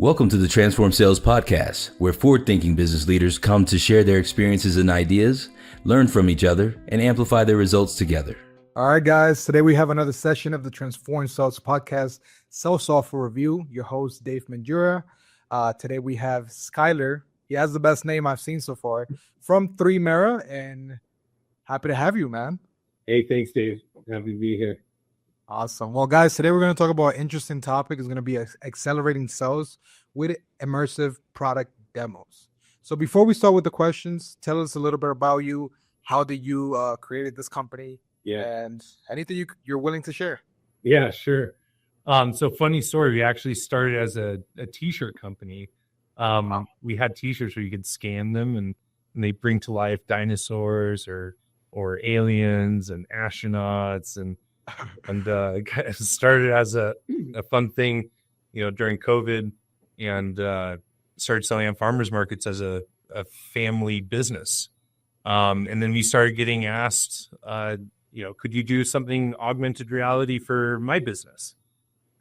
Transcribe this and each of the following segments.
Welcome to the Transform Sales Podcast, where forward-thinking business leaders come to share their experiences and ideas, learn from each other, and amplify their results together. All right, guys. Today we have another session of the Transform Sales Podcast Sales Software Review. Your host, Dave Menjura. Today we have Schuyler. He has the best name I've seen so far, from 3Mera, and happy to have you, man. Hey, thanks, Dave. Happy to be here. Awesome. Well, guys, today we're going to talk about an interesting topic. It's going to be accelerating sales with immersive product demos. So before we start with the questions, tell us a little bit about you. How did you created this company? Yeah. And anything you're willing to share. Yeah, sure. So funny story. We actually started as a t-shirt company. Wow. We had t-shirts where you could scan them and they bring to life dinosaurs or aliens and astronauts and it started as a fun thing, during COVID, and started selling on farmers markets as a family business. And then we started getting asked, could you do something augmented reality for my business?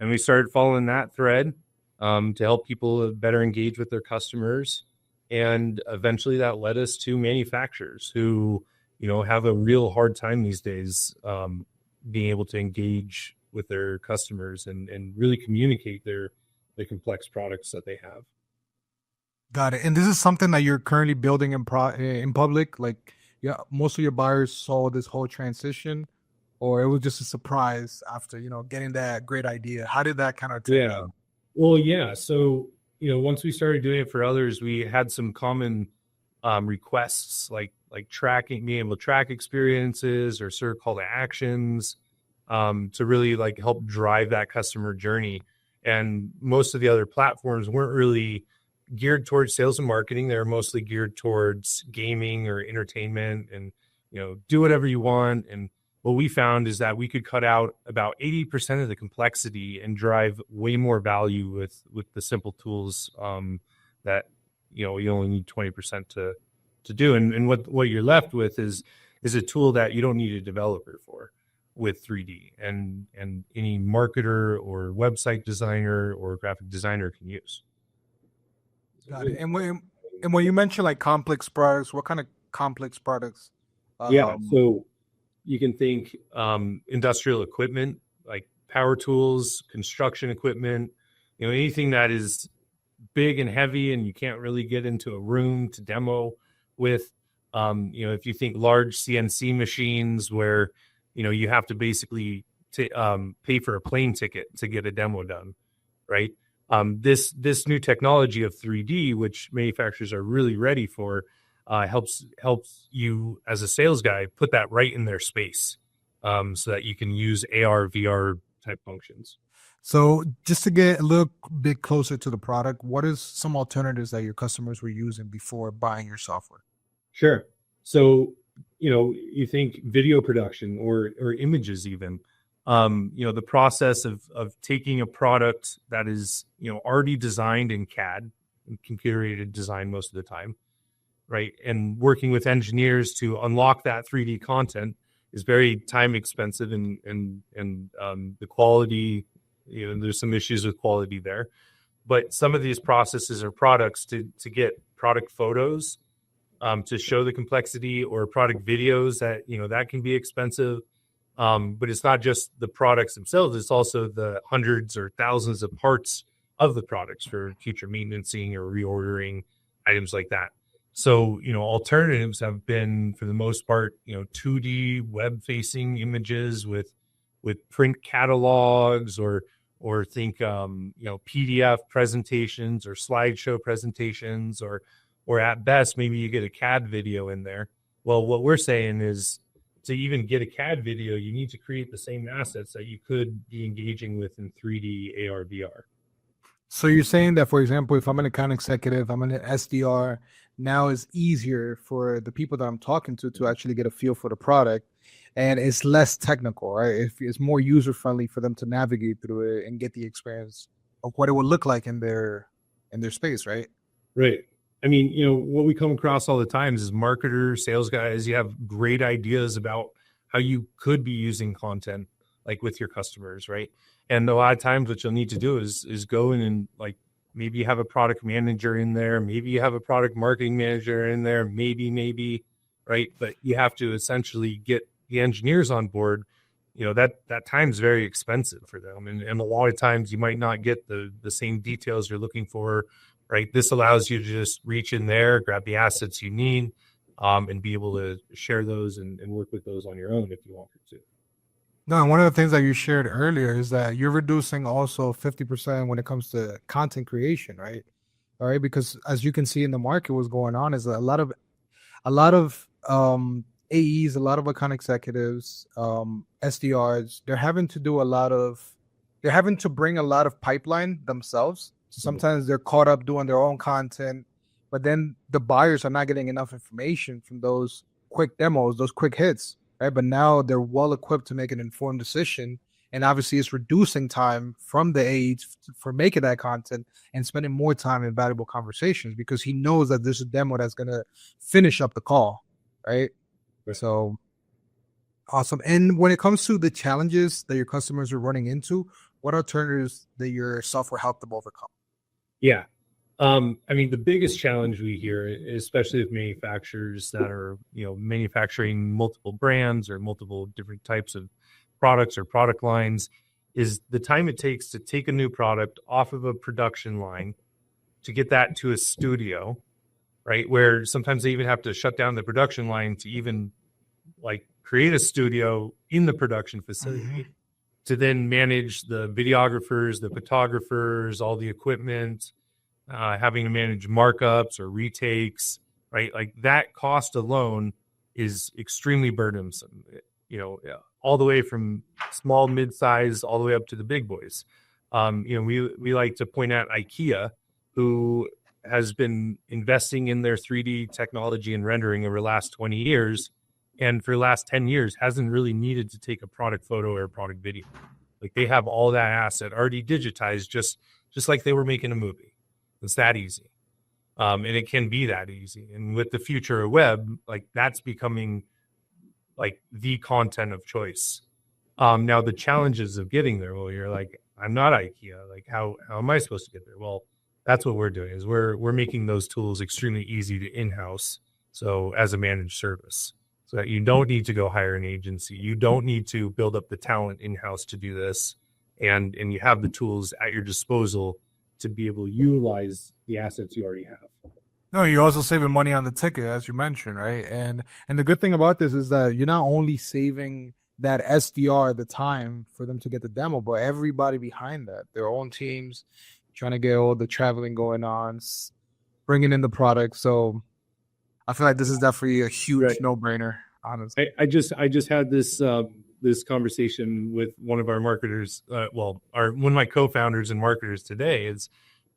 And we started following that thread to help people better engage with their customers. And eventually that led us to manufacturers who, have a real hard time these days being able to engage with their customers and really communicate the complex products that they have. Got it. And this is something that you're currently building in public? Like, yeah, most of your buyers saw this whole transition, or it was just a surprise after, getting that great idea? How did that kind of take out? Well, yeah. So, once we started doing it for others, we had some common requests like being able to track experiences or sort of call to actions to really help drive that customer journey. And most of the other platforms weren't really geared towards sales and marketing. They're mostly geared towards gaming or entertainment and, do whatever you want. And what we found is that we could cut out about 80% of the complexity and drive way more value with the simple tools that, you only need 20% to do. And what you're left with is a tool that you don't need a developer for with 3D and any marketer or website designer or graphic designer can use. Got it. And when you mention complex products, what kind of complex products? So you can think industrial equipment, like power tools, construction equipment, anything that is big and heavy and you can't really get into a room to demo with. If you think large CNC machines where, you have to basically pay for a plane ticket to get a demo done, right? This new technology of 3D, which manufacturers are really ready for, helps you as a sales guy put that right in their space, so that you can use AR, VR type functions. So just to get a little bit closer to the product, what is some alternatives that your customers were using before buying your software? Sure. So, you think video production or images even, the process of taking a product that is, already designed in CAD, computer aided design most of the time, right? And working with engineers to unlock that 3D content is very time expensive and the quality, there's some issues with quality there. But some of these processes or products to get product photos to show the complexity or product videos that, that can be expensive. But it's not just the products themselves. It's also the hundreds or thousands of parts of the products for future maintenancing or reordering, items like that. So, alternatives have been, for the most part, 2D web-facing images with print catalogs or think, PDF presentations or slideshow presentations or at best, maybe you get a CAD video in there. Well, what we're saying is to even get a CAD video, you need to create the same assets that you could be engaging with in 3D AR, VR. So you're saying that, for example, if I'm an account executive, I'm an SDR, now it's easier for the people that I'm talking to actually get a feel for the product, and it's less technical, right? It's more user-friendly for them to navigate through it and get the experience of what it would look like in their space, right? Right. I mean, what we come across all the time is marketers, sales guys, you have great ideas about how you could be using content with your customers, right? And a lot of times what you'll need to do is go in and Maybe you have a product manager in there. Maybe you have a product marketing manager in there. Maybe, right? But you have to essentially get the engineers on board. That time's very expensive for them. And a lot of times you might not get the same details you're looking for, right? This allows you to just reach in there, grab the assets you need, and be able to share those and work with those on your own if you want to. No, and one of the things that you shared earlier is that you're reducing also 50% when it comes to content creation, right? All right, because as you can see in the market, what's going on is a lot of AEs, a lot of account executives, SDRs, they're having to bring a lot of pipeline themselves. So sometimes they're caught up doing their own content, but then the buyers are not getting enough information from those quick demos, those quick hits, right? But now they're well equipped to make an informed decision. And obviously it's reducing time from the AEs for making that content and spending more time in valuable conversations because he knows that there's a demo that's going to finish up the call, right? So awesome. And when it comes to the challenges that your customers are running into, what alternatives that your software helped them overcome? Yeah. The biggest challenge we hear, especially with manufacturers that are, manufacturing multiple brands or multiple different types of products or product lines, is the time it takes to take a new product off of a production line to get that to a studio, right? Where sometimes they even have to shut down the production line to even create a studio in the production facility to then manage the videographers, the photographers, all the equipment, having to manage markups or retakes, right? That cost alone is extremely burdensome, all the way from small, mid-size, all the way up to the big boys. We like to point out IKEA, who has been investing in their 3D technology and rendering over the last 20 years. And for the last 10 years, hasn't really needed to take a product photo or a product video. They have all that asset already digitized, just like they were making a movie. It's that easy. And it can be that easy. And with the future of web, that's becoming the content of choice. Now the challenges of getting there, well, you're I'm not IKEA. How am I supposed to get there? Well, that's what we're doing is we're making those tools extremely easy to in-house. So as a managed service, so that you don't need to go hire an agency. You don't need to build up the talent in-house to do this. And you have the tools at your disposal to be able to utilize the assets you already have. No, you're also saving money on the ticket, as you mentioned, right? And the good thing about this is that you're not only saving that SDR the time for them to get the demo, but everybody behind that, their own teams, trying to get all the traveling going on, bringing in the product. So I feel like this is definitely a huge no-brainer, honestly. I just had this this conversation with one of our marketers, one of my co-founders and marketers today. Is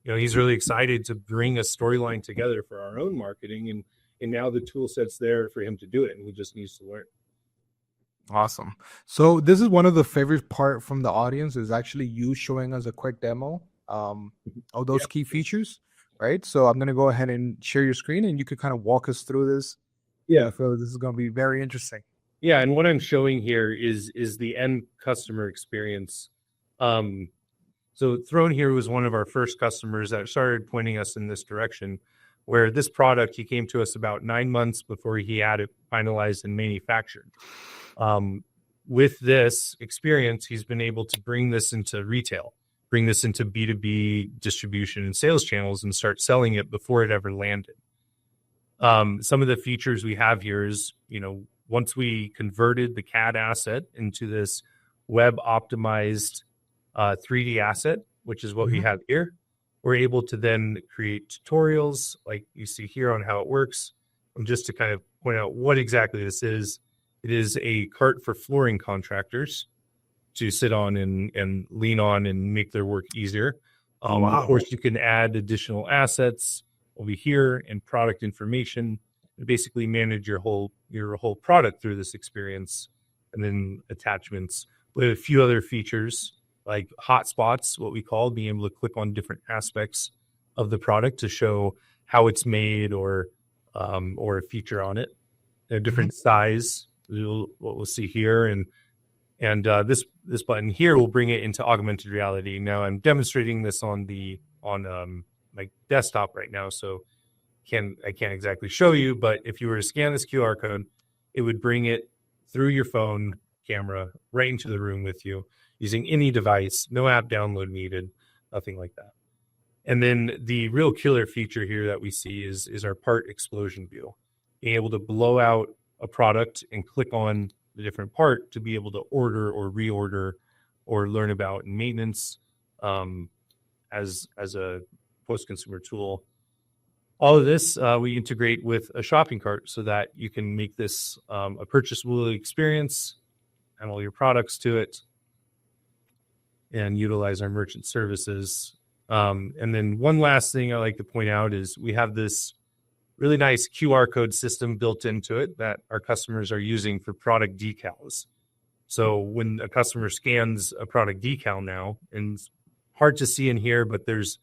he's really excited to bring a storyline together for our own marketing, and now the tool set's there for him to do it, and he just needs to learn. Awesome. So this is one of the favorite part from the audience is actually you showing us a quick demo of those key features, right? So I'm going to go ahead and share your screen and you could kind of walk us through this. Yeah, I feel this is going to be very interesting. Yeah, and what I'm showing here is the end customer experience. So Throne here was one of our first customers that started pointing us in this direction, where this product, he came to us about 9 months before he had it finalized and manufactured. With this experience, he's been able to bring this into retail, bring this into B2B distribution and sales channels and start selling it before it ever landed. Some of the features we have here is, once we converted the CAD asset into this web optimized 3D asset, which is what we have here, we're able to then create tutorials like you see here on how it works. And just to kind of point out what exactly this is, it is a cart for flooring contractors to sit on and lean on and make their work easier. Of course, you can add additional assets over here and product information and basically manage your whole product through this experience, and then attachments with a few other features like hotspots, what we call being able to click on different aspects of the product to show how it's made or a feature on it. A different size, what we'll see here, and this button here will bring it into augmented reality. Now I'm demonstrating this on the on my desktop right now, so I can't exactly show you, but if you were to scan this QR code, it would bring it through your phone camera right into the room with you using any device, no app download needed, nothing like that. And then the real killer feature here that we see is our part explosion view, being able to blow out a product and click on the different part to be able to order or reorder or learn about maintenance as a post-consumer tool. All of this we integrate with a shopping cart so that you can make this a purchasable experience and all your products to it and utilize our merchant services. And then one last thing I like to point out is we have this really nice QR code system built into it that our customers are using for product decals. So when a customer scans a product decal now, and it's hard to see in here, but there's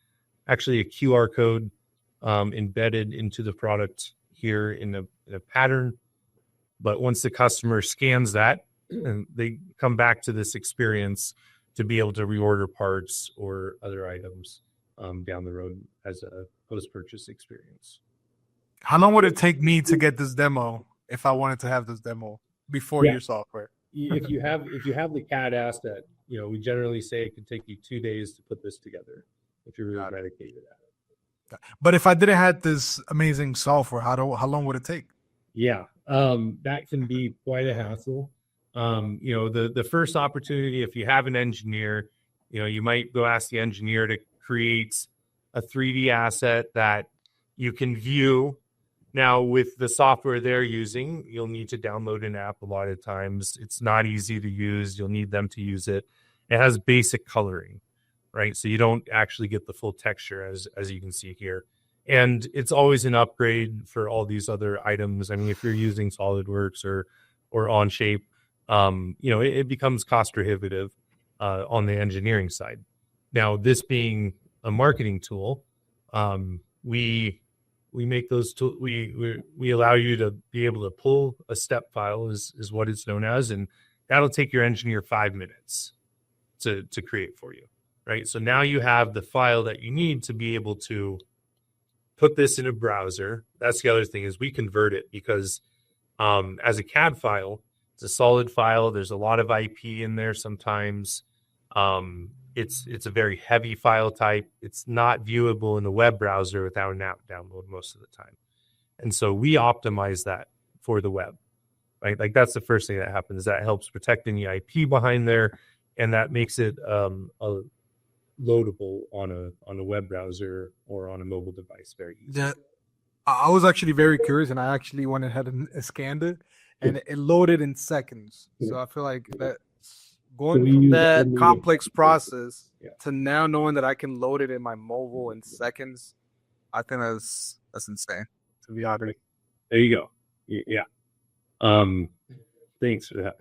actually a QR code embedded into the product here in a pattern. But once the customer scans that, they come back to this experience to be able to reorder parts or other items down the road as a post-purchase experience. How long would it take me to get this demo if I wanted to have this demo before your software? If you have the CAD asset, we generally say it could take you 2 days to put this together if you're really dedicated at it. But if I didn't have this amazing software, how long would it take? Yeah, that can be quite a hassle. The first opportunity, if you have an engineer, you might go ask the engineer to create a 3D asset that you can view. Now, with the software they're using, you'll need to download an app a lot of times. It's not easy to use. You'll need them to use it. It has basic coloring, right? So you don't actually get the full texture as you can see here. And it's always an upgrade for all these other items. I mean, if you're using SolidWorks or Onshape, it becomes cost prohibitive on the engineering side. Now, this being a marketing tool, we make those tools. We allow you to be able to pull a step file is what it's known as, and that'll take your engineer 5 minutes to create for you, right? So now you have the file that you need to be able to put this in a browser. That's the other thing, is we convert it because as a CAD file, it's a solid file. There's a lot of IP in there sometimes. It's a very heavy file type. It's not viewable in the web browser without an app download most of the time. And so we optimize that for the web, right? Like that's the first thing that happens. That helps protect any IP behind there, and that makes it loadable on a web browser or on a mobile device very easy. Yeah, I was actually very curious, and I actually went ahead and scanned it, and it loaded in seconds. So I feel like that going from that complex process to now knowing that I can load it in my mobile in seconds, I think that's insane, to be honest. There you go. Yeah. Thanks for that.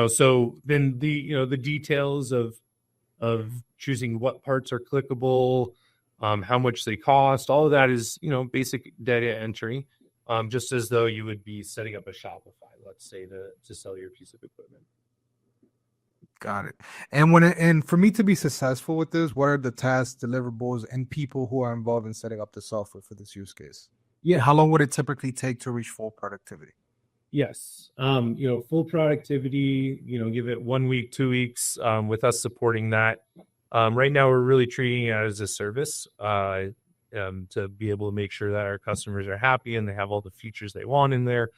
So then the details of choosing what parts are clickable, how much they cost, all of that is, basic data entry, just as though you would be setting up a Shopify, let's say, to sell your piece of equipment. Got it. And for me to be successful with this, what are the tasks, deliverables, and people who are involved in setting up the software for this use case? Yeah. How long would it typically take to reach full productivity? Yes. Full productivity, give it 1 week, 2 weeks, with us supporting that. Right now, we're really treating it as a service to be able to make sure that our customers are happy and they have all the features they want in there,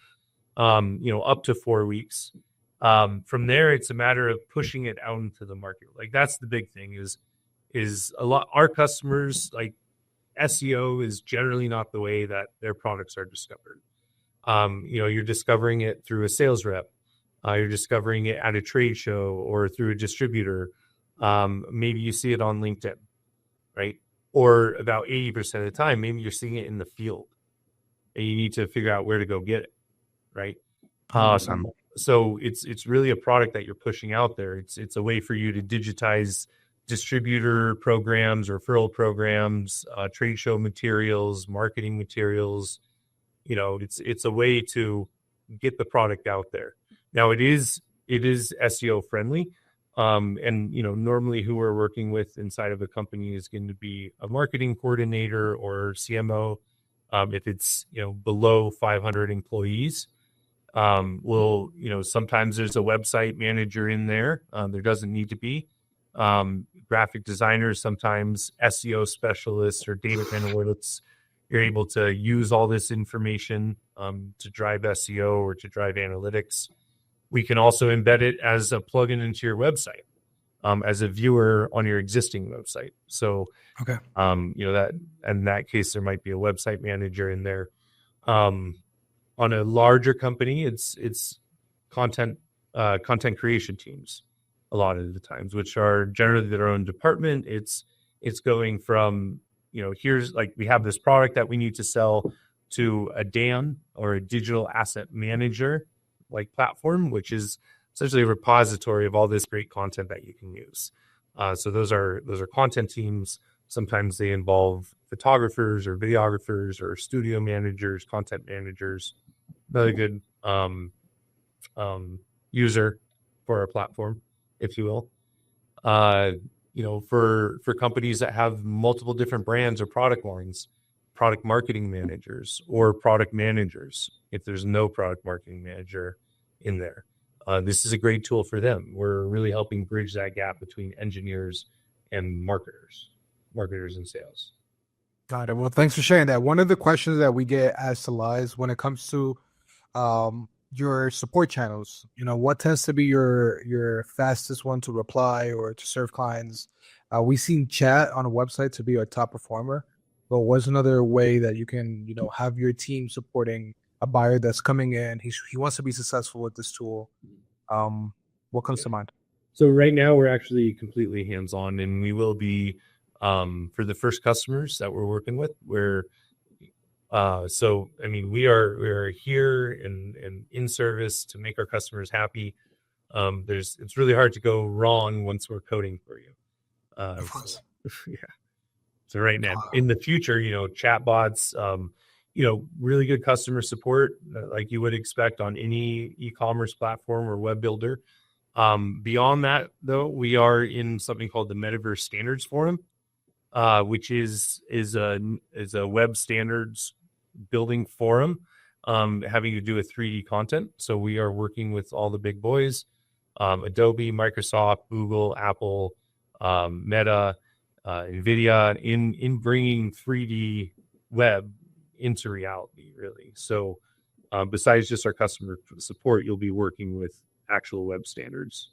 up to 4 weeks. From there, it's a matter of pushing it out into the market. Like that's the big thing is a lot, our customers, like SEO is generally not the way that their products are discovered. You're discovering it through a sales rep. You're discovering it at a trade show or through a distributor. Maybe you see it on LinkedIn, right? Or about 80% of the time, maybe you're seeing it in the field and you need to figure out where to go get it, right? So it's really a product that you're pushing out there. It's a way for you to digitize distributor programs, referral programs, trade show materials, marketing materials. It's a way to get the product out there. Now it is SEO friendly. And normally who we're working with inside of a company is going to be a marketing coordinator or CMO. If it's below 500 employees, sometimes there's a website manager in there. There doesn't need to be. Graphic designers, sometimes SEO specialists or data analytics. You're able to use all this information to drive SEO or to drive analytics. We can also embed it as a plugin into your website, as a viewer on your existing website. So, Okay. that in that case, there might be a website manager in there. On a larger company, it's content creation teams a lot of the times, which are generally their own department. It's going from here's like we have this product that we need to sell to a DAM or a digital asset manager like platform, which is essentially a repository of all this great content that you can use. So those are content teams. Sometimes they involve photographers or videographers or studio managers, content managers. Another good user for our platform, if you will. For companies that have multiple different brands or product lines, product marketing managers or product managers, if there's no product marketing manager in there. This is a great tool for them. We're really helping bridge that gap between engineers and marketers and sales. Got it. Well, thanks for sharing that. One of the questions that we get asked a lot is when it comes to your support channels, what tends to be your fastest one to reply or to serve clients? We've seen chat on a website to be our top performer, but what's another way that you can, have your team supporting a buyer that's coming in? He wants to be successful with this tool. What comes to mind? So right now we're actually completely hands-on, and we will be for the first customers that we're working with. We are here and in service to make our customers happy. It's really hard to go wrong once we're coding for you. Of course. Yeah. So right now, in the future, chatbots, really good customer support, like you would expect on any e-commerce platform or web builder. Beyond that, though, we are in something called the Metaverse Standards Forum, which is a web standards building forum having to do with 3D content. So we are working with all the big boys, Adobe, Microsoft, Google, Apple, Meta, NVIDIA, in bringing 3D web into reality, really. So besides just our customer support, you'll be working with actual web standards.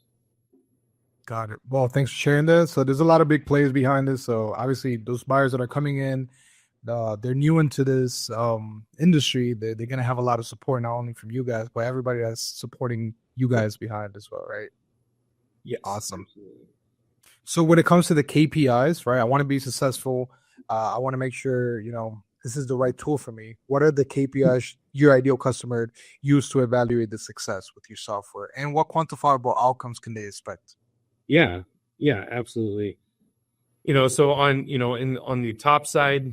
Got it. Well, thanks for sharing this. So there's a lot of big players behind this. So obviously those buyers that are coming in, they're new into this industry. They're going to have a lot of support, not only from you guys, but everybody that's supporting you guys behind as well, right? Yes. Awesome. Absolutely. So when it comes to the KPIs, right, I want to be successful. I want to make sure, this is the right tool for me. What are the KPIs your ideal customer use to evaluate the success with your software? And what quantifiable outcomes can they expect? Yeah, absolutely. So on the top side,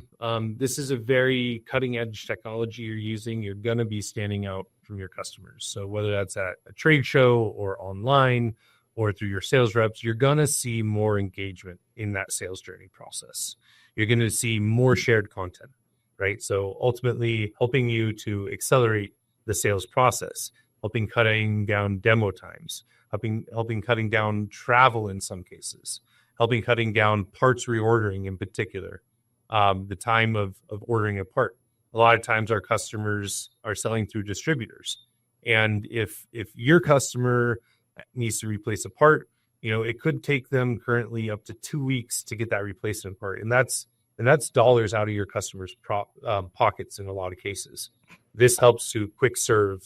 this is a very cutting edge technology you're using. You're going to be standing out from your customers. So whether that's at a trade show or online or through your sales reps, you're going to see more engagement in that sales journey process. You're going to see more shared content, right? So ultimately helping you to accelerate the sales process, helping cutting down demo times, helping cutting down travel in some cases, helping cutting down parts reordering in particular, the time of ordering a part. A lot of times our customers are selling through distributors. And if your customer needs to replace a part, it could take them currently up to 2 weeks to get that replacement part. And that's dollars out of your customers' pockets in a lot of cases. This helps to quick serve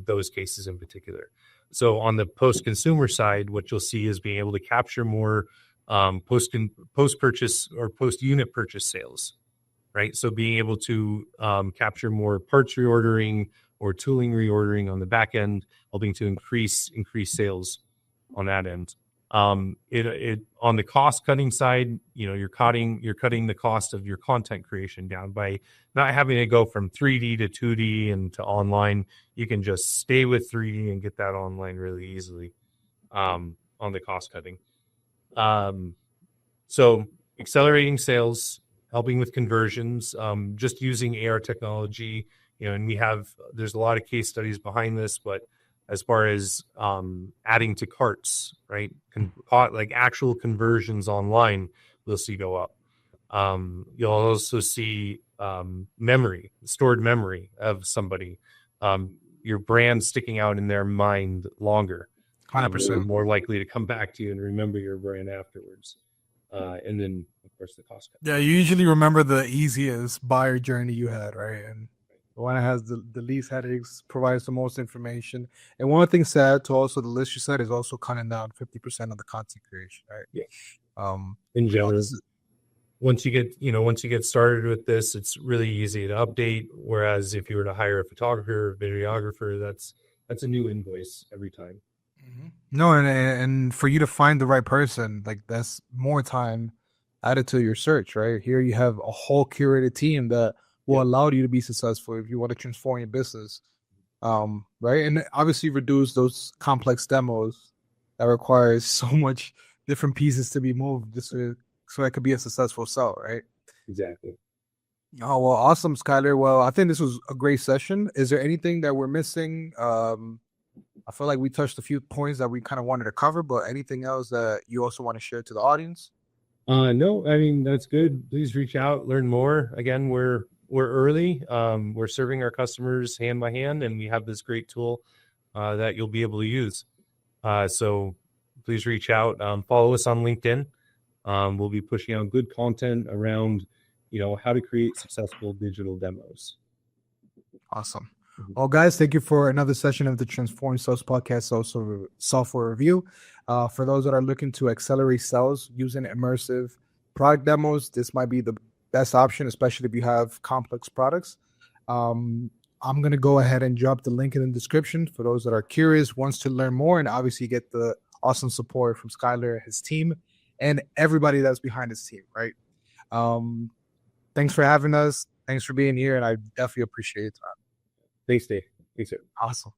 those cases in particular. So on the post-consumer side, what you'll see is being able to capture more post-purchase or post-unit purchase sales, right? So being able to capture more parts reordering or tooling reordering on the back end, helping to increase sales on that end. On the cost cutting side, you're cutting the cost of your content creation down by not having to go from 3D to 2D and to online. You can just stay with 3D and get that online really easily. On on the cost cutting. So accelerating sales, helping with conversions, just using AR technology, and there's a lot of case studies behind this, but as far as adding to carts, right? Like actual conversions online, we'll see go up. You'll also see stored memory of somebody, your brand sticking out in their mind longer. 100%. They're more likely to come back to you and remember your brand afterwards. And then, of course, the cost cut. Yeah, you usually remember the easiest buyer journey you had, right? And the one that has the least headaches, provides the most information. And one thing to add to also the list you said is also cutting down 50% of the content creation, right? Yeah. In general, once you get started with this, it's really easy to update. Whereas if you were to hire a photographer or videographer, that's a new invoice every time. No, and for you to find the right person, like that's more time added to your search, right? Here you have a whole curated team that will allow you to be successful if you want to transform your business, right? And obviously reduce those complex demos that requires so much different pieces to be moved just so it could be a successful sell, right? Exactly. Oh, well, awesome, Schuyler. Well, I think this was a great session. Is there anything that we're missing? I feel like we touched a few points that we kind of wanted to cover, but anything else that you also want to share to the audience? No, I mean, that's good. Please reach out, learn more. Again, we're early. We're serving our customers hand by hand, and we have this great tool that you'll be able to use. So please reach out. Follow us on LinkedIn. We'll be pushing out good content around, how to create successful digital demos. Awesome. Well, guys, thank you for another session of the Transform Sales Podcast, also software review. For those that are looking to accelerate sales using immersive product demos, this might be the best option, especially if you have complex products. I'm going to go ahead and drop the link in the description for those that are curious, wants to learn more, and obviously get the awesome support from Schuyler, his team, and everybody that's behind his team, right? Thanks for having us. Thanks for being here, and I definitely appreciate your time. Thanks, Dave. Thanks, sir. Awesome.